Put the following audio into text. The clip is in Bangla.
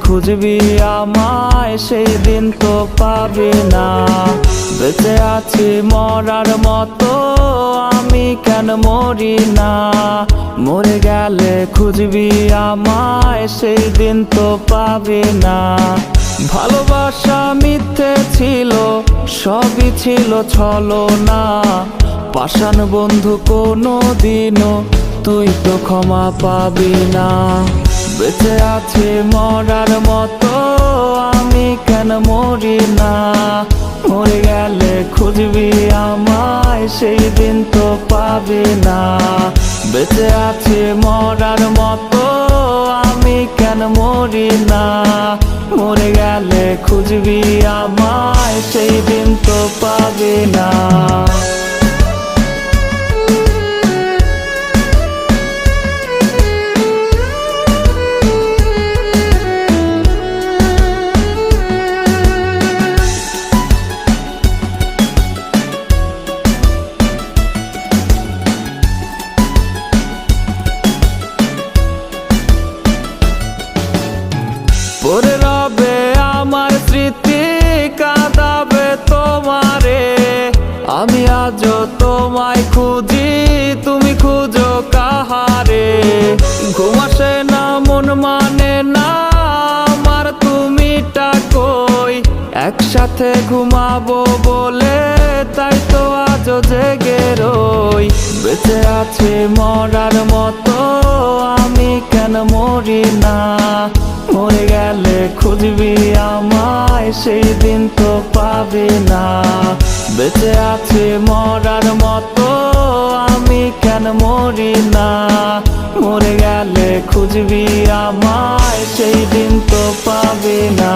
খুঁজবি আমায়, সেই দিন তো পাবি না। বেঁচে আছি মরার মতো, আমি কেন মরি না? মরে গেলে খুঁজবি আমায়, সেই দিন তো পাবি না। ভালোবাসা মিথ্যে ছিল, সবই ছিল ছলনা। পাষাণ বন্ধু কোনো দিনও তুই তো ক্ষমা পাবি না। বেঁচে আছি মরার মতো, আমি কেন মরি না? মরে গেলে খুঁজবি আমায়, সেই দিন তো পাবি না। বেঁচে আছি মরার মতো, আমি কেন মরি না? মরে গেলে খুঁজবি আমায়, সেই দিন তো পাবি না। পড়ে রবে আমার স্মৃতি, কাঁদাবে তোমারে। আমি আজও তোমায় খুঁজি, তুমি খুঁজো কাহারে? ঘুম আসে না, মন মানে না আমার, তুমিটা কই? একসাথে ঘুমাবো বলে তাই তো আজও জেগে রই। বেঁচে আছে মরার মতো, আমি কেন মরি না? মরে গেলে খুঁজবি আমায়, সেই দিন তো পাবি না। বেঁচে আছে মরার মতো, আমি কেন মরি না? মরে গেলে খুঁজবি আমায়, সেই দিন তো পাবি না।